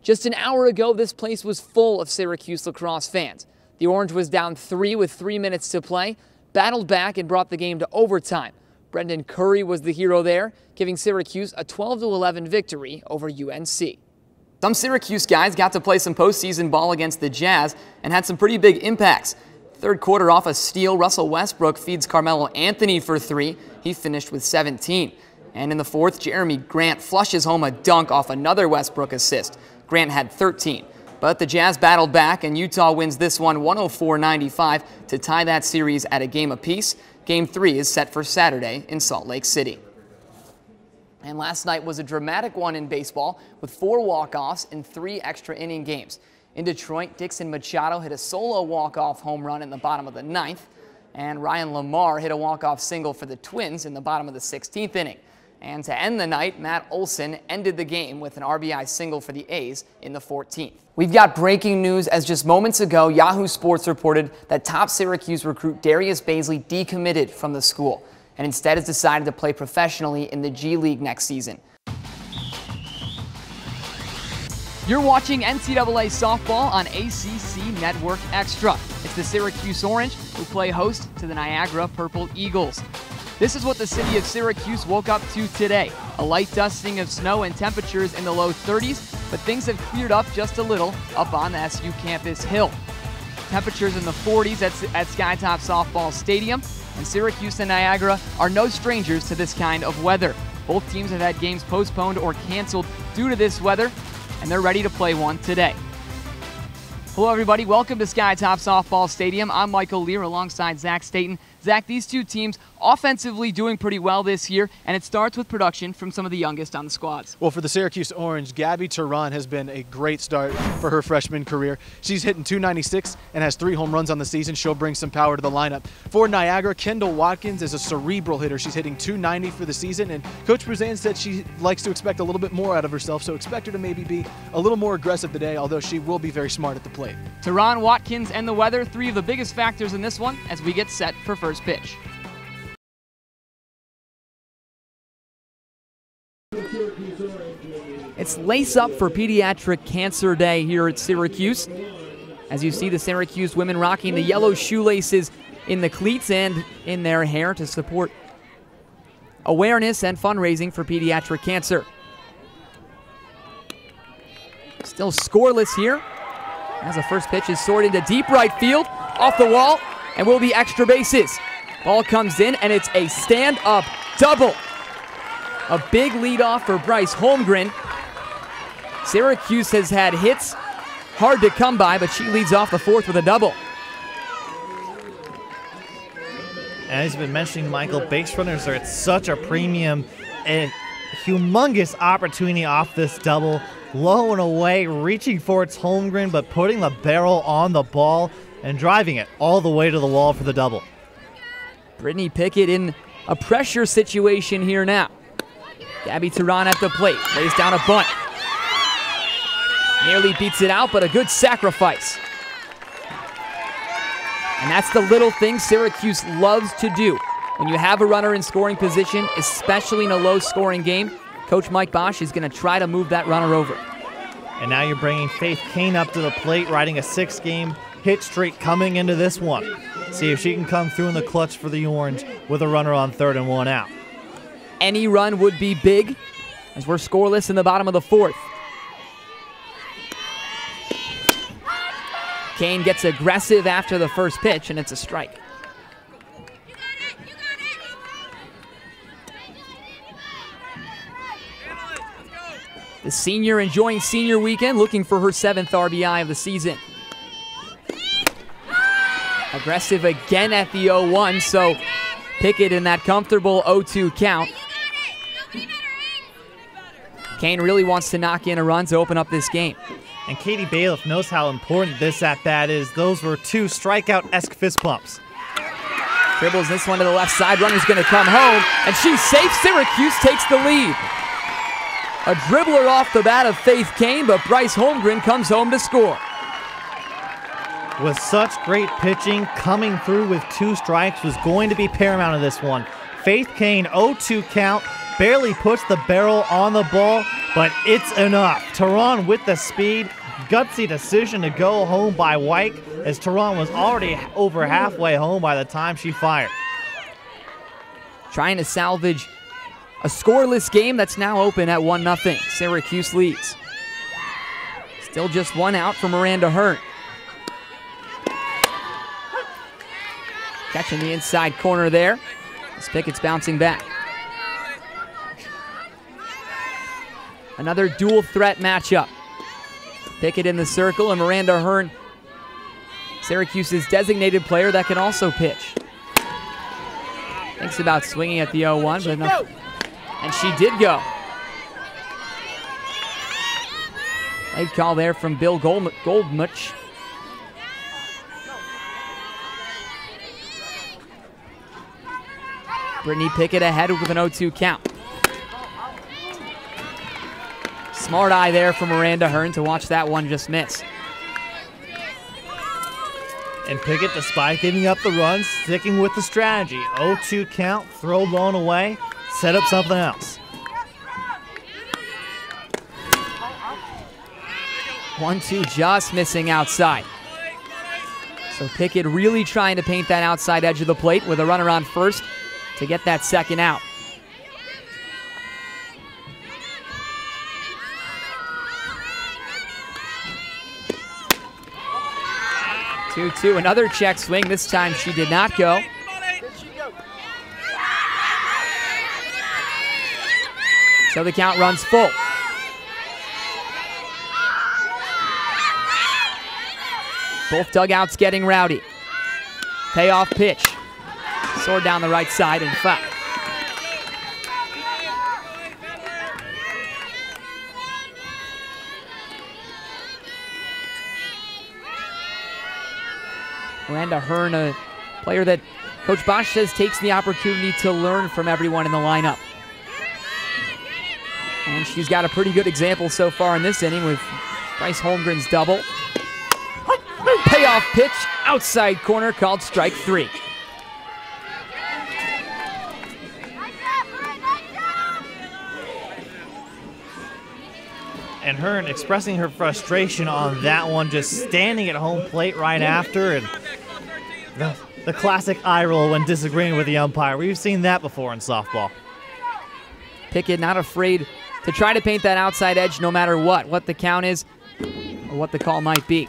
Just an hour ago, this place was full of Syracuse lacrosse fans. The Orange was down 3 with 3 minutes to play, battled back and brought the game to overtime. Brendan Curry was the hero there, giving Syracuse a 12-11 victory over UNC. Some Syracuse guys got to play some postseason ball against the Jazz and had some pretty big impacts. Third quarter off a steal, Russell Westbrook feeds Carmelo Anthony for 3. He finished with 17. And in the fourth, Jeremy Grant flushes home a dunk off another Westbrook assist. Grant had 13. But the Jazz battled back, and Utah wins this one 104-95 to tie that series at a game apiece. Game 3 is set for Saturday in Salt Lake City. And last night was a dramatic one in baseball with 4 walk-offs in 3 extra inning games. In Detroit, Dixon Machado hit a solo walk-off home run in the bottom of the 9th, and Ryan Lamar hit a walk-off single for the Twins in the bottom of the 16th inning. And to end the night, Matt Olson ended the game with an RBI single for the A's in the 14th. We've got breaking news, as just moments ago, Yahoo Sports reported that top Syracuse recruit Darius Baisley decommitted from the school and instead has decided to play professionally in the G League next season. You're watching NCAA softball on ACC Network Extra. It's the Syracuse Orange who play host to the Niagara Purple Eagles. This is what the city of Syracuse woke up to today. A light dusting of snow and temperatures in the low 30s, but things have cleared up just a little up on the SU campus hill. Temperatures in the 40s at Skytop Softball Stadium, and Syracuse and Niagara are no strangers to this kind of weather. Both teams have had games postponed or canceled due to this weather, and they're ready to play one today. Hello everybody, welcome to Skytop Softball Stadium. I'm Michael Lehr alongside Zach Staten. Zach, these two teams offensively doing pretty well this year, and it starts with production from some of the youngest on the squads. Well, for the Syracuse Orange, Gabby Turan has been a great start for her freshman career. She's hitting .296 and has 3 home runs on the season. She'll bring some power to the lineup. For Niagara, Kendall Watkins is a cerebral hitter. She's hitting .290 for the season, and Coach Brazan said she likes to expect a little bit more out of herself, so expect her to maybe be a little more aggressive today, although she will be very smart at the plate. Turan, Watkins, and the weather, 3 of the biggest factors in this one as we get set for first pitch. It's Lace Up for Pediatric Cancer Day here at Syracuse. As you see the Syracuse women rocking the yellow shoelaces in the cleats and in their hair to support awareness and fundraising for pediatric cancer. Still scoreless here as the first pitch is soared into deep right field, off the wall, and will be extra bases. Ball comes in, and it's a stand-up double. A big leadoff for Bryce Holmgren. Syracuse has had hits hard to come by, but she leads off the 4th with a double. And as you've been mentioning, Michael, base runners are at such a premium and humongous opportunity off this double. Low and away, reaching for its Holmgren, but putting the barrel on the ball and driving it all the way to the wall for the double. Brittany Pickett in a pressure situation here now. Gabby Turan at the plate, lays down a bunt. Nearly beats it out, but a good sacrifice. And that's the little thing Syracuse loves to do. When you have a runner in scoring position, especially in a low-scoring game, Coach Mike Bosch is going to try to move that runner over. And now you're bringing Faith Kane up to the plate, riding a 6-game hit streak coming into this one. See if she can come through in the clutch for the Orange with a runner on 3rd and 1 out. Any run would be big as we're scoreless in the bottom of the 4th. Kane gets aggressive after the first pitch, and it's a strike. The senior enjoying senior weekend, looking for her 7th RBI of the season. Aggressive again at the 0-1, so Pickett in that comfortable 0-2 count. Kane really wants to knock in a run to open up this game. And Katie Bailiff knows how important this at-bat is. Those were 2 strikeout-esque fist pumps. Dribbles this one to the left side. Runner's going to come home, and she's safe. Syracuse takes the lead. A dribbler off the bat of Faith Kane, but Bryce Holmgren comes home to score. With such great pitching, coming through with 2 strikes was going to be paramount in this one. Faith Kane, 0-2 count, barely puts the barrel on the ball, but it's enough. Tehran with the speed, gutsy decision to go home by White, as Tehran was already over halfway home by the time she fired. Trying to salvage a scoreless game that's now open at 1-0. Syracuse leads. Still just one out for Miranda Hearn. Catching the inside corner there. As Pickett's bouncing back. Another dual threat matchup. Pickett in the circle and Miranda Hearn, Syracuse's designated player that can also pitch. Thinks about swinging at the 0-1, but enough. And she did go. Late call there from Bill Goldmuch. Brittany Pickett ahead with an 0-2 count. Smart eye there for Miranda Hearn to watch that one just miss. And Pickett, despite giving up the runs, sticking with the strategy. 0-2 count, throw blown away, set up something else. 1-2 just missing outside. So Pickett really trying to paint that outside edge of the plate with a runner on first to get that second out. Two, another check swing. This time she did not go. So the count runs full. Both dugouts getting rowdy. Payoff pitch. Soared down the right side and foul. Miranda Hearn, a player that Coach Bosch says takes the opportunity to learn from everyone in the lineup. And she's got a pretty good example so far in this inning with Bryce Holmgren's double. Payoff pitch, outside corner, called strike 3. And Hearn expressing her frustration on that one, just standing at home plate right after, and the classic eye roll when disagreeing with the umpire. We've seen that before in softball. Pickett not afraid to try to paint that outside edge no matter what the count is or what the call might be.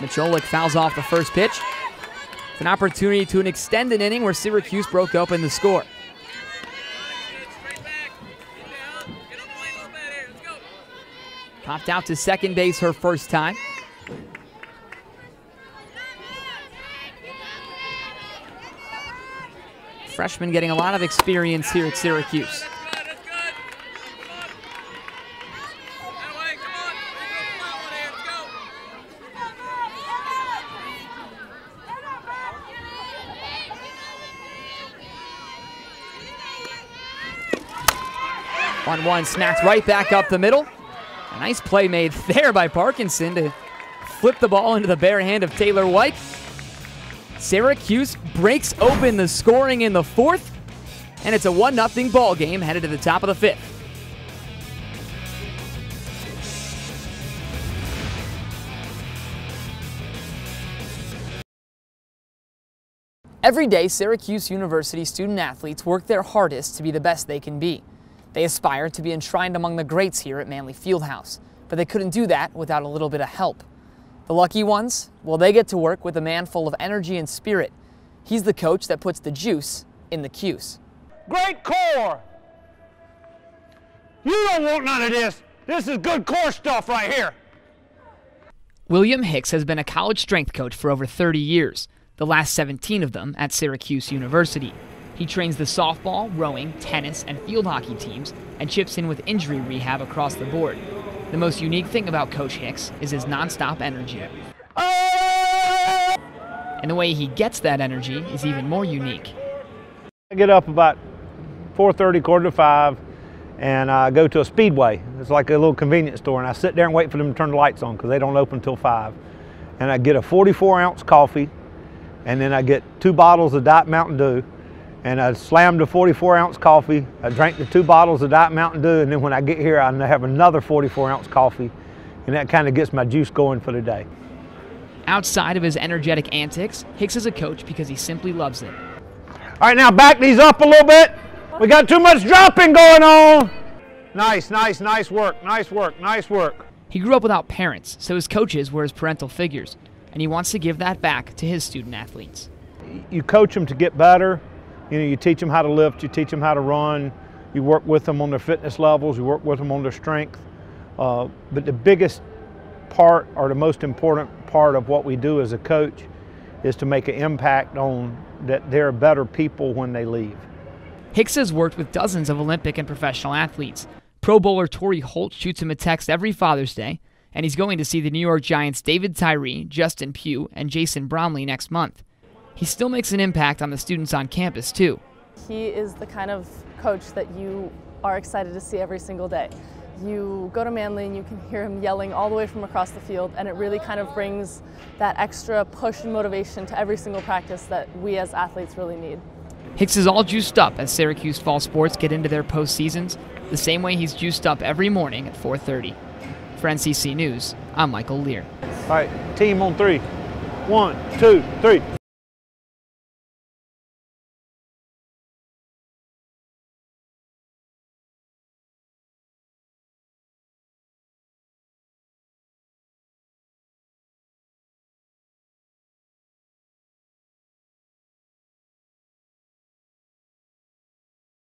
Michaele fouls off the first pitch. It's an opportunity to extend an inning where Syracuse broke open the score. Popped out to second base her first time. Freshman getting a lot of experience here at Syracuse. One smacked right back up the middle. A nice play made there by Parkinson to flip the ball into the bare hand of Taylor White. Syracuse breaks open the scoring in the fourth, and it's a 1-0 ball game headed to the top of the fifth. Every day, Syracuse University student-athletes work their hardest to be the best they can be. They aspire to be enshrined among the greats here at Manley Fieldhouse, but they couldn't do that without a little bit of help. The lucky ones, well, they get to work with a man full of energy and spirit. He's the coach that puts the juice in the cuse. Great core! You don't want none of this. This is good core stuff right here. William Hicks has been a college strength coach for over 30 years, the last 17 of them at Syracuse University. He trains the softball, rowing, tennis, and field hockey teams and chips in with injury rehab across the board. The most unique thing about Coach Hicks is his nonstop energy. And the way he gets that energy is even more unique. I get up about 4:30, 4:45, and I go to a Speedway. It's like a little convenience store, and I sit there and wait for them to turn the lights on because they don't open until 5. And I get a 44-ounce coffee, and then I get 2 bottles of Diet Mountain Dew, and I slammed a 44-ounce coffee. I drank the 2 bottles of Diet Mountain Dew, and then when I get here, I have another 44-ounce coffee, and that kind of gets my juice going for the day. Outside of his energetic antics, Hicks is a coach because he simply loves it. All right, now back these up a little bit. We got too much dropping going on. Nice, nice, nice work, nice work, nice work. He grew up without parents, so his coaches were his parental figures, and he wants to give that back to his student athletes. You coach them to get better. You know, you teach them how to lift, you teach them how to run, you work with them on their fitness levels, you work with them on their strength. But the biggest part, or the most important part of what we do as a coach, is to make an impact on that they're better people when they leave. Hicks has worked with dozens of Olympic and professional athletes. Pro bowler Torrey Holt shoots him a text every Father's Day, and he's going to see the New York Giants' David Tyree, Justin Pugh, and Jason Bromley next month. He still makes an impact on the students on campus, too. He is the kind of coach that you are excited to see every single day. You go to Manly and you can hear him yelling all the way from across the field, and it really kind of brings that extra push and motivation to every single practice that we as athletes really need. Hicks is all juiced up as Syracuse fall sports get into their postseasons, the same way he's juiced up every morning at 4:30. For NCC News, I'm Michael Lehr. All right, team on 3. 1, 2, 3.